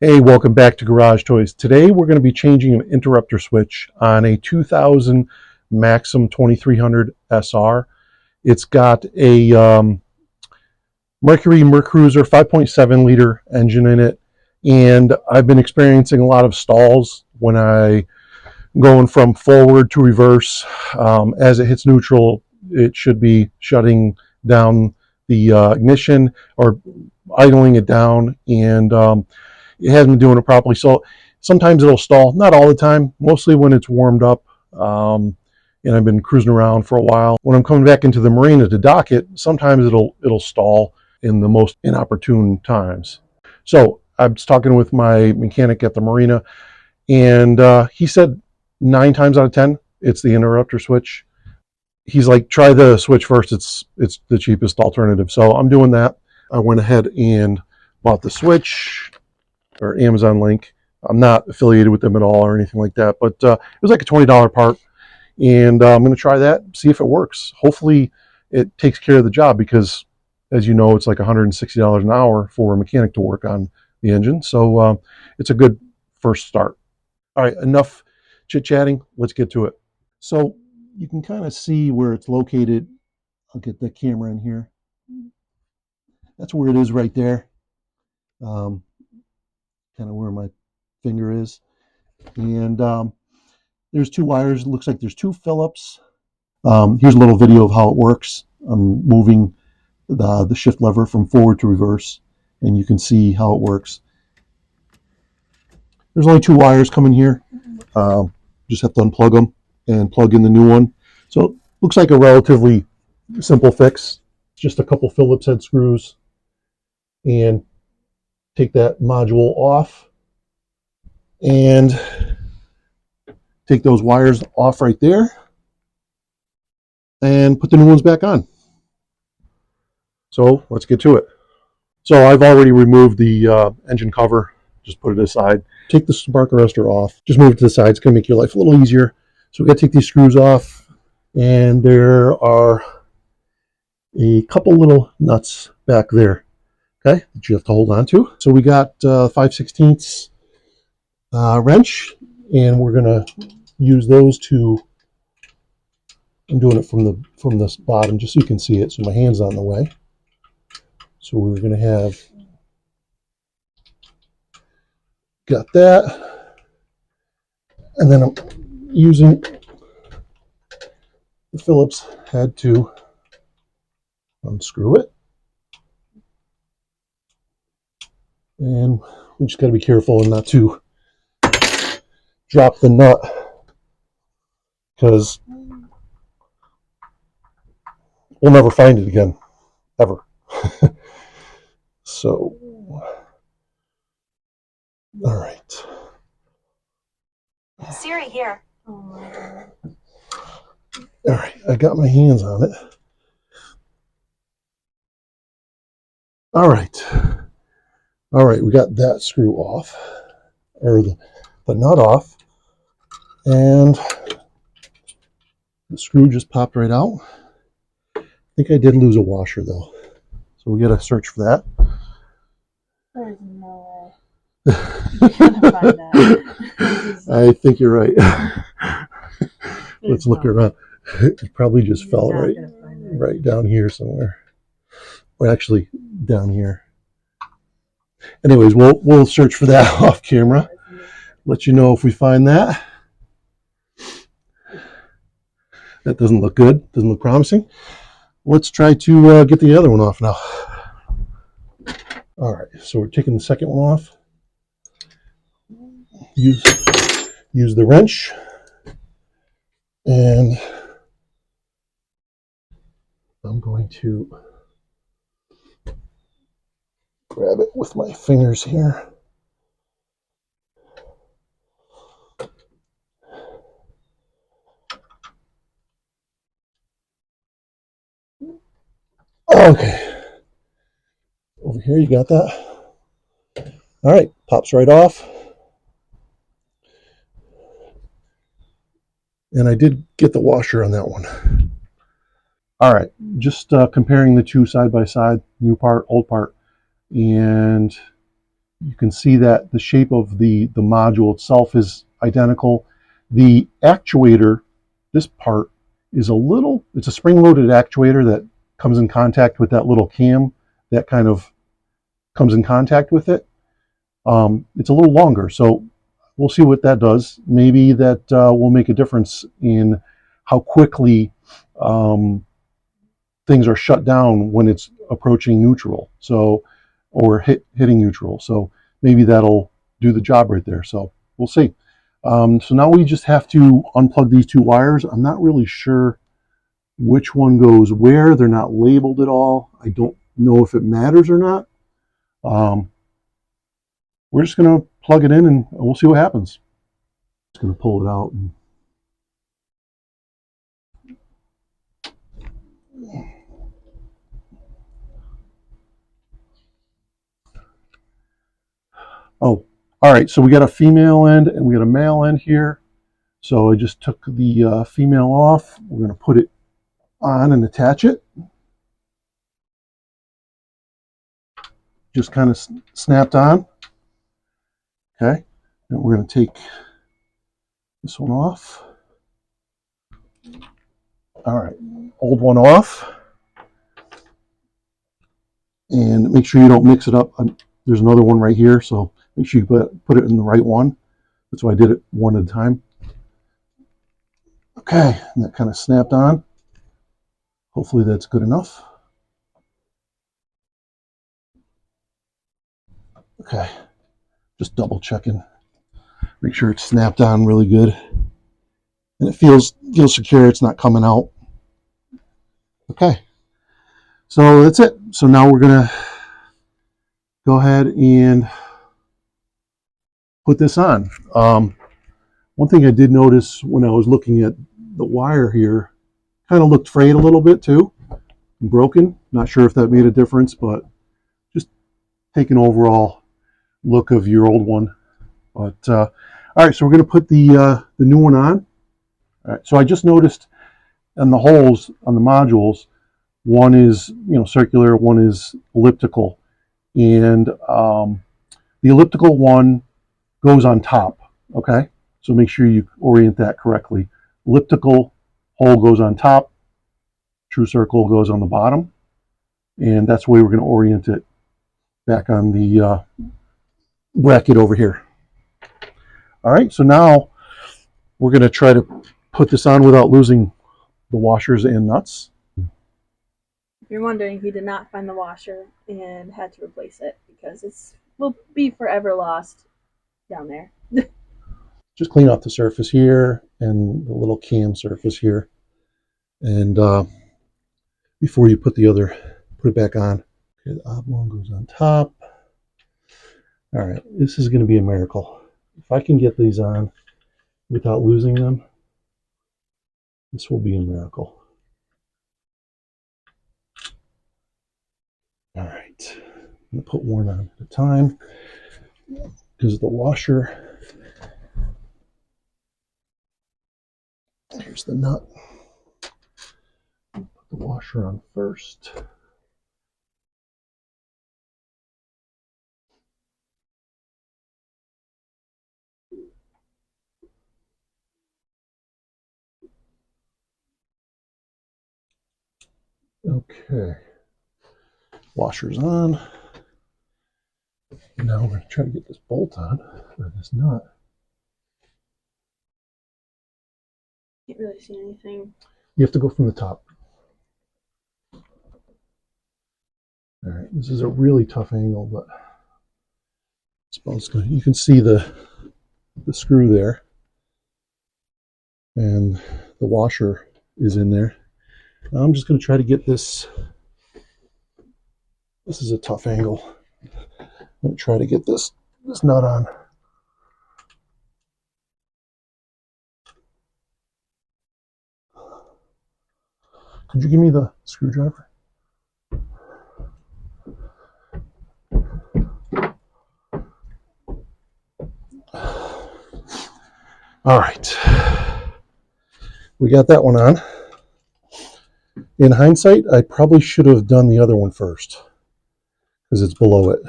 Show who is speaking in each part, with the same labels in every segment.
Speaker 1: Hey, welcome back to Garage Toys. Today we're going to be changing an interrupter switch on a 2000 Maxum 2300 SR. It's got a Mercury Mercruiser 5.7 liter engine in it, and I've been experiencing a lot of stalls when I'm going from forward to reverse. As it hits neutral, it should be shutting down the ignition or idling it down, and it hasn't been doing it properly. So sometimes it'll stall, not all the time, mostly when it's warmed up. And I've been cruising around for a while. When I'm coming back into the marina to dock it, sometimes it'll stall in the most inopportune times. So I was talking with my mechanic at the marina, and he said 9 times out of 10, it's the interrupter switch. He's like, try the switch first. It's the cheapest alternative. So I'm doing that. I went ahead and bought the switch, or Amazon link. I'm not affiliated with them at all or anything like that, but it was like a $20 part, and I'm going to try that, see if it works. Hopefully it takes care of the job, because as you know, it's like $160 an hour for a mechanic to work on the engine. So it's a good first start. All right, enough chit-chatting. Let's get to it. So you can kind of see where it's located. I'll get the camera in here. That's where it is right there. Kind of where my finger is, and there's 2 wires. It looks like there's 2 Phillips. Here's a little video of how it works. I'm moving the shift lever from forward to reverse, and you can see how it works. There's only 2 wires coming here. Just have to unplug them and plug in the new one. So it looks like a relatively simple fix. Just a couple Phillips head screws, and take that module off and take those wires off right there and put the new ones back on. So let's get to it. So I've already removed the engine cover, just put it aside. Take the spark arrestor off, just move it to the side. It's going to make your life a little easier. So we got to take these screws off, and there are a couple little nuts back there, okay, that you have to hold on to. So we got 5/16 wrench, and we're gonna use those to, I'm doing it from this bottom just so you can see it, so my hand's on the way. So we're gonna have, got that, and then I'm using the Phillips head to unscrew it. And we just got to be careful and not to drop the nut, because we'll never find it again, ever. So, all right.
Speaker 2: Siri here.
Speaker 1: All right, I got my hands on it. All right. All right, we got that screw off, or the nut off, and the screw just popped right out. I think I did lose a washer though, so we got to search for that.
Speaker 2: There's no way. You can't find that.
Speaker 1: I think you're right. Let's look around. It probably just fell right down here somewhere, or actually down here. Anyways, we'll search for that off camera. Let you know if we find that. That doesn't look good. Doesn't look promising. Let's try to get the other one off now. All right, so we're taking the second one off. Use the wrench, and I'm going to grab it with my fingers here. Okay. Over here, you got that? All right, pops right off. And I did get the washer on that one. All right, just comparing the two side by side, new part, old part. And You can see that the shape of the module itself is identical. The actuator, this part, is it's a spring-loaded actuator that comes in contact with that little cam that kind of comes in contact with it. It's a little longer, so we'll see what that does. Maybe that will make a difference in how quickly things are shut down when it's approaching neutral, or hitting neutral. So maybe that'll do the job right there. So we'll see. So now we just have to unplug these two wires. I'm not really sure which one goes where. They're not labeled at all. I don't know if it matters or not. We're just going to plug it in and we'll see what happens. Just going to pull it out. Oh, all right. So we got a female end and we got a male end here. So I just took the female off. We're going to put it on and attach it. Just kind of snapped on. Okay. And we're going to take this one off. All right. Old one off. And make sure you don't mix it up. There's another one right here. So make sure you put it in the right one. That's why I did it one at a time. Okay. And that kind of snapped on. Hopefully that's good enough. Okay. Just double checking. Make sure it's snapped on really good. And it feels secure. It's not coming out. Okay. So that's it. So now we're going to go ahead and put this on. One thing I did notice when I was looking at the wire here, kind of looked frayed a little bit too, broken. Not sure if that made a difference, but just take an overall look of your old one. But all right, so we're going to put the new one on. All right, so I just noticed on the holes on the modules, one is circular, one is elliptical, and the elliptical one goes on top. Okay, so make sure you orient that correctly. Elliptical hole goes on top, true circle goes on the bottom, and that's the way we're going to orient it back on the bracket over here. All right, so now we're going to try to put this on without losing the washers and nuts.
Speaker 2: If you're wondering, he did not find the washer and had to replace it because it will be forever lost down there.
Speaker 1: Just clean off the surface here and the little cam surface here, and before you put it back on. Okay, the oblong goes on top. All right, this is going to be a miracle. If I can get these on without losing them, this will be a miracle. All right, I'm going to put one on at a time because the washer, here's the nut. Put the washer on first. Okay, washer's on. Now we're going to try to get this bolt on, or this nut.
Speaker 2: Can't really see anything.
Speaker 1: You have to go from the top. All right, this is a really tough angle, but it's supposed to. You can see the screw there, and the washer is in there. Now I'm just going to try to get this. This is a tough angle. I'm going to try to get this nut on. Could you give me the screwdriver? All right. We got that one on. In hindsight, I probably should have done the other one first because it's below it.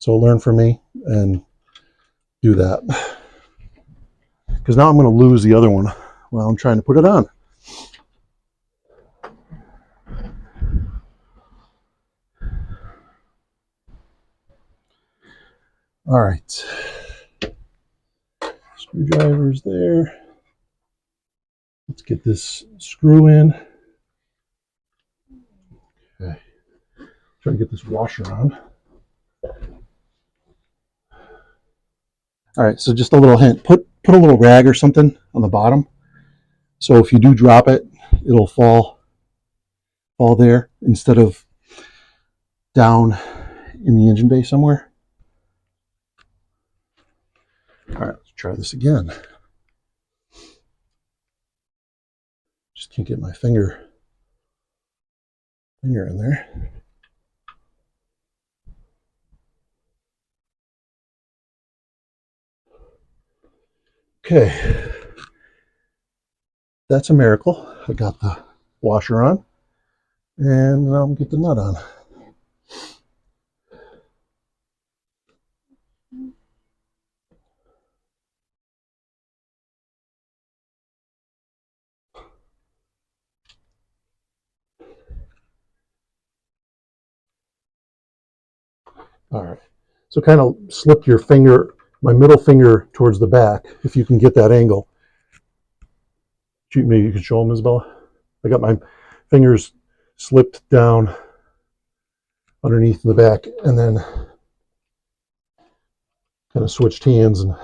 Speaker 1: So learn from me and do that. Because now I'm going to lose the other one while I'm trying to put it on. All right. Screwdriver's there. Let's get this screw in. Okay. Try to get this washer on. All right, so just a little hint. Put a little rag or something on the bottom. So if you do drop it, it'll fall there instead of down in the engine bay somewhere. All right, let's try this again. Just can't get my finger in there. Okay, that's a miracle. I got the washer on, and now I'm get the nut on. All right, so kind of slip your finger, my middle finger towards the back, if you can get that angle. Maybe you can show them, Isabella. I got my fingers slipped down underneath the back, and then kind of switched hands and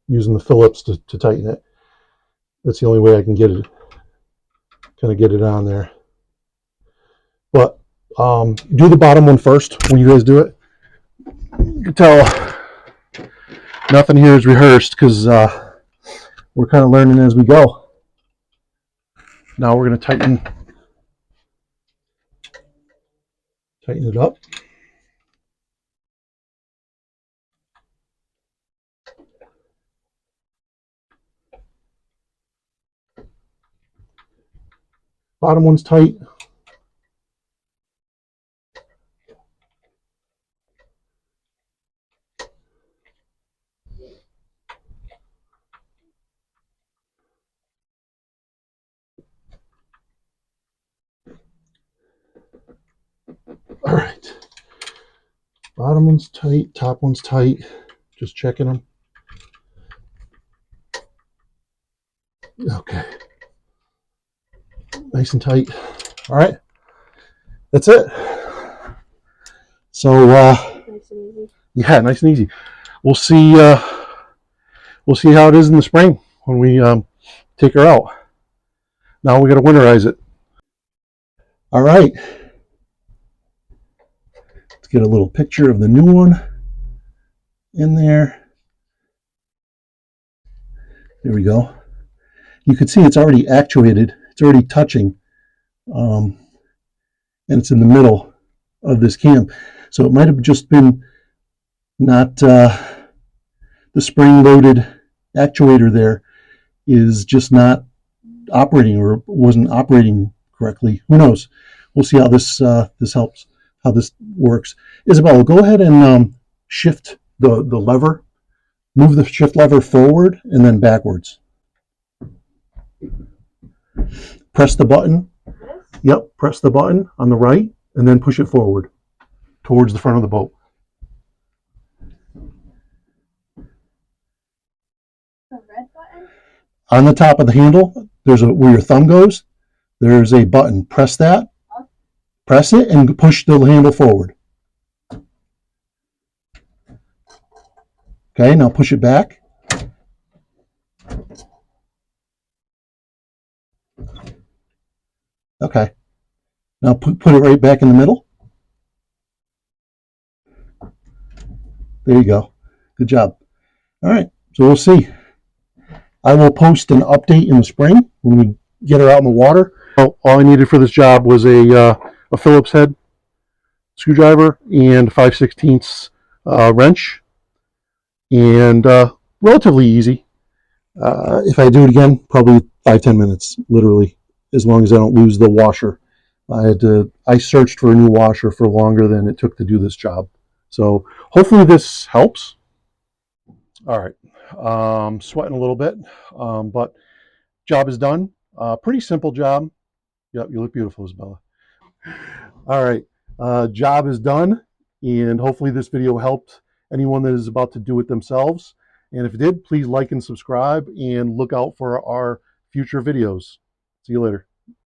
Speaker 1: using the Phillips to tighten it. That's the only way I can get it, kind of get it on there. But do the bottom one first when you guys do it. You can tell nothing here is rehearsed because we're kind of learning as we go. Now we're going to tighten it up. Bottom one's tight. All right. Bottom one's tight, top one's tight. Just checking them. Okay. Nice and tight. All right. That's it. So
Speaker 2: Nice and easy.
Speaker 1: yeah, nice and easy. We'll see how it is in the spring when we take her out. Now we got to winterize it. All right. Let's get a little picture of the new one in there. There we go. You can see it's already actuated. It's already touching. And it's in the middle of this cam. So it might have just been not the spring-loaded actuator there is just not operating or wasn't operating correctly. Who knows? We'll see how this helps, how this works. Isabella, go ahead and shift the lever. Move the shift lever forward and then backwards. Press the button. Yep, press the button on the right and then push it forward towards the front of the boat.
Speaker 2: The red button?
Speaker 1: On the top of the handle, there's where your thumb goes, there's a button. Press that. Press it and push the handle forward. Okay, now push it back. Okay. Now put it right back in the middle. There you go. Good job. All right, so we'll see. I will post an update in the spring when we get her out in the water. All I needed for this job was a Phillips head screwdriver and 5/16 wrench, and relatively easy. If I do it again, probably 5-10 minutes, literally, as long as I don't lose the washer. I searched for a new washer for longer than it took to do this job. So hopefully this helps. All right, sweating a little bit, but job is done. Pretty simple job. Yep, you look beautiful, Isabella. All right, job is done, and hopefully this video helped anyone that is about to do it themselves. And if it did, please like and subscribe, and look out for our future videos. See you later.